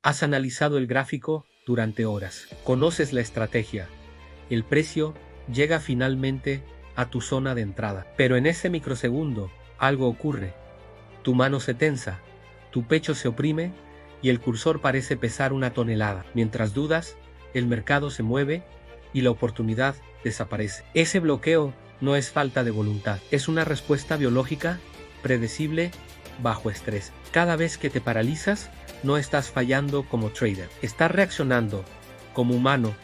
Has analizado el gráfico durante horas. Conoces la estrategia. El precio llega finalmente a tu zona de entrada. Pero en ese microsegundo algo ocurre. Tu mano se tensa, tu pecho se oprime y el cursor parece pesar 1 tonelada. Mientras dudas, el mercado se mueve y la oportunidad desaparece. Ese bloqueo no es falta de voluntad, es una respuesta biológica predecible bajo estrés. Cada vez que te paralizas, no estás fallando como trader, estás reaccionando como humano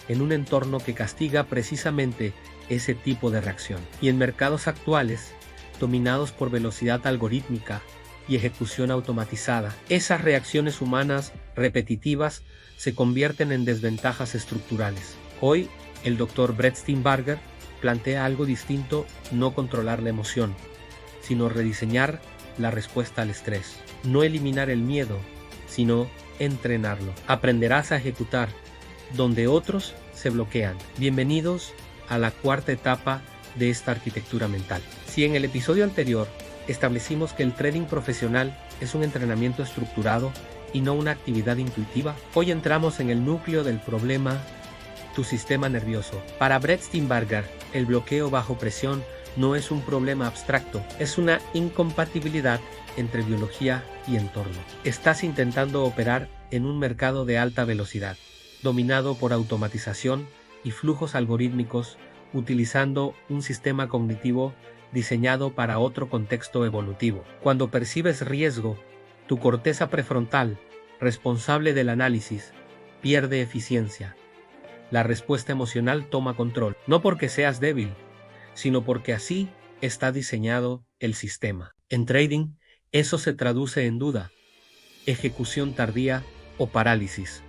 en un entorno que castiga precisamente ese tipo de reacción. Y en mercados actuales, dominados por velocidad algorítmica y ejecución automatizada, esas reacciones humanas repetitivas se convierten en desventajas estructurales. Hoy, el Dr. Brett Steenbarger plantea algo distinto: no controlar la emoción, sino rediseñar la respuesta al estrés. No eliminar el miedo, sino entrenarlo. Aprenderás a ejecutar donde otros se bloquean. Bienvenidos a la cuarta etapa de esta arquitectura mental. Si en el episodio anterior establecimos que el trading profesional es un entrenamiento estructurado y no una actividad intuitiva, hoy entramos en el núcleo del problema: tu sistema nervioso. Para Brett Steenbarger, el bloqueo bajo presión no es un problema abstracto, es una incompatibilidad entre biología y entorno. Estás intentando operar en un mercado de alta velocidad, dominado por automatización y flujos algorítmicos, utilizando un sistema cognitivo diseñado para otro contexto evolutivo. Cuando percibes riesgo, tu corteza prefrontal, responsable del análisis, pierde eficiencia. La respuesta emocional toma control, no porque seas débil, sino porque así está diseñado el sistema. En trading, eso se traduce en duda, ejecución tardía o parálisis.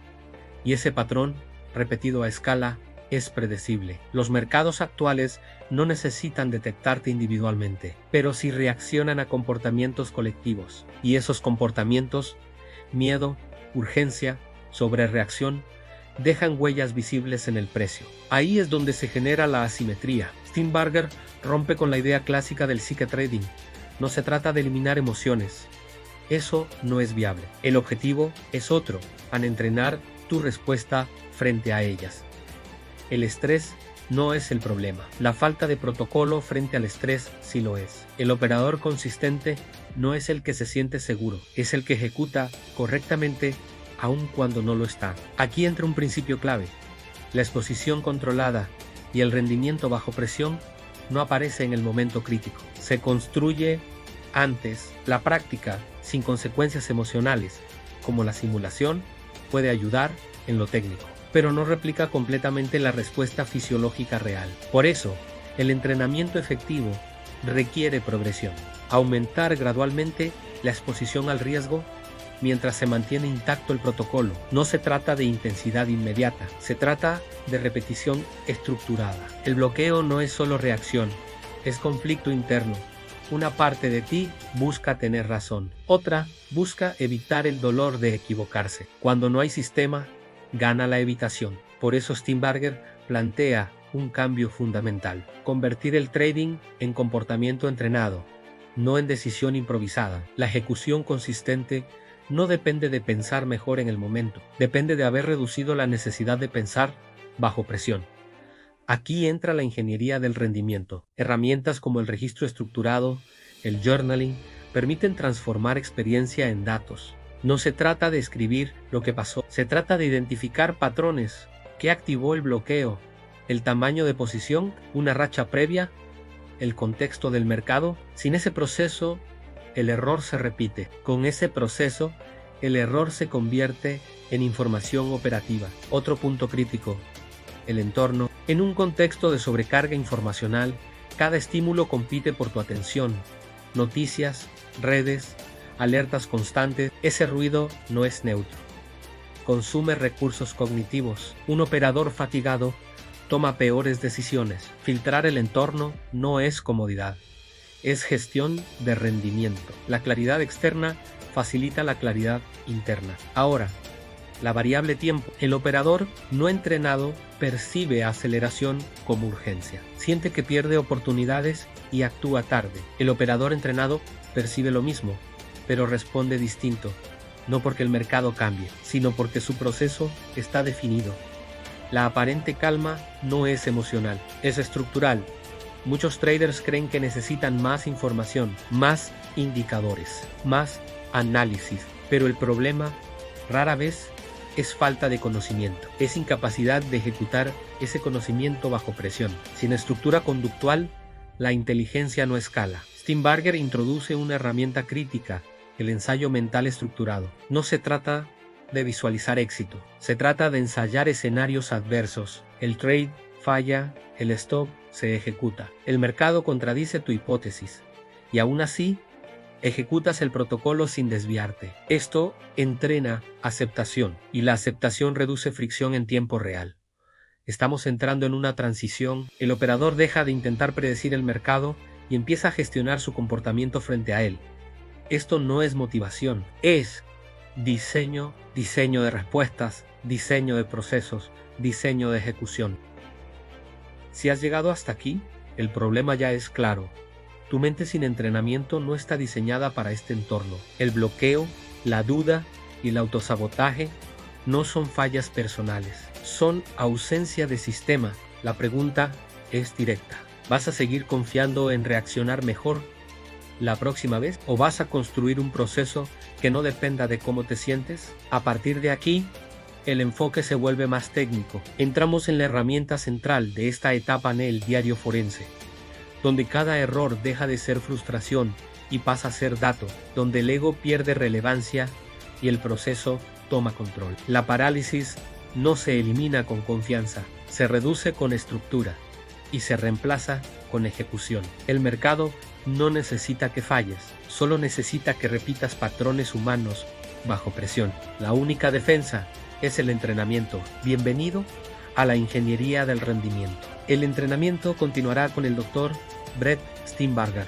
Y ese patrón, repetido a escala, es predecible. Los mercados actuales no necesitan detectarte individualmente, pero sí reaccionan a comportamientos colectivos. Y esos comportamientos, miedo, urgencia, sobrereacción, dejan huellas visibles en el precio. Ahí es donde se genera la asimetría. Steenbarger rompe con la idea clásica del psique trading. No se trata de eliminar emociones. Eso no es viable. El objetivo es otro: entrenar tu respuesta frente a ellas. El estrés no es el problema. La falta de protocolo frente al estrés sí lo es. El operador consistente no es el que se siente seguro, es el que ejecuta correctamente aun cuando no lo está. Aquí entra un principio clave: la exposición controlada y el rendimiento bajo presión no aparece en el momento crítico. Se construye antes. La práctica, sin consecuencias emocionales, como la simulación, puede ayudar en lo técnico, pero no replica completamente la respuesta fisiológica real. Por eso, el entrenamiento efectivo requiere progresión. Aumentar gradualmente la exposición al riesgo mientras se mantiene intacto el protocolo. No se trata de intensidad inmediata, se trata de repetición estructurada. El bloqueo no es solo reacción, es conflicto interno. Una parte de ti busca tener razón, otra busca evitar el dolor de equivocarse. Cuando no hay sistema, gana la evitación. Por eso Steenbarger plantea un cambio fundamental: convertir el trading en comportamiento entrenado, no en decisión improvisada. La ejecución consistente no depende de pensar mejor en el momento, depende de haber reducido la necesidad de pensar bajo presión. Aquí entra la ingeniería del rendimiento. Herramientas como el registro estructurado, el journaling, permiten transformar experiencia en datos. No se trata de escribir lo que pasó, se trata de identificar patrones. ¿Qué activó el bloqueo? ¿El tamaño de posición? ¿Una racha previa? ¿El contexto del mercado? Sin ese proceso, el error se repite. Con ese proceso, el error se convierte en información operativa. Otro punto crítico: el entorno. En un contexto de sobrecarga informacional, cada estímulo compite por tu atención. Noticias, redes, alertas constantes. Ese ruido no es neutro. Consume recursos cognitivos. Un operador fatigado toma peores decisiones. Filtrar el entorno no es comodidad, es gestión de rendimiento. La claridad externa facilita la claridad interna. Ahora, la variable tiempo. El operador no entrenado percibe aceleración como urgencia. Siente que pierde oportunidades y actúa tarde. El operador entrenado percibe lo mismo, pero responde distinto. no porque el mercado cambie, sino porque su proceso está definido. La aparente calma no es emocional, es estructural. Muchos traders creen que necesitan más información, más indicadores, más análisis, pero el problema rara vez es falta de conocimiento, es incapacidad de ejecutar ese conocimiento bajo presión. Sin estructura conductual, la inteligencia no escala. Steenbarger introduce una herramienta crítica, el ensayo mental estructurado. No se trata de visualizar éxito, se trata de ensayar escenarios adversos. El trade falla, el stop se ejecuta. El mercado contradice tu hipótesis y aún así ejecutas el protocolo sin desviarte. Esto entrena aceptación y la aceptación reduce fricción en tiempo real. Estamos entrando en una transición. El operador deja de intentar predecir el mercado y empieza a gestionar su comportamiento frente a él. Esto no es motivación, es diseño de respuestas, diseño de procesos, diseño de ejecución. Si has llegado hasta aquí, el problema ya es claro. Tu mente sin entrenamiento no está diseñada para este entorno. El bloqueo, la duda y el autosabotaje no son fallas personales, son ausencia de sistema. La pregunta es directa. ¿Vas a seguir confiando en reaccionar mejor la próxima vez o vas a construir un proceso que no dependa de cómo te sientes? A partir de aquí, el enfoque se vuelve más técnico. Entramos en la herramienta central de esta etapa en el diario forense, donde cada error deja de ser frustración y pasa a ser dato, donde el ego pierde relevancia y el proceso toma control. La parálisis no se elimina con confianza, se reduce con estructura y se reemplaza con ejecución. El mercado no necesita que falles, solo necesita que repitas patrones humanos bajo presión. La única defensa es el entrenamiento. Bienvenido a la ingeniería del rendimiento. El entrenamiento continuará con el Dr. Brett Steenbarger.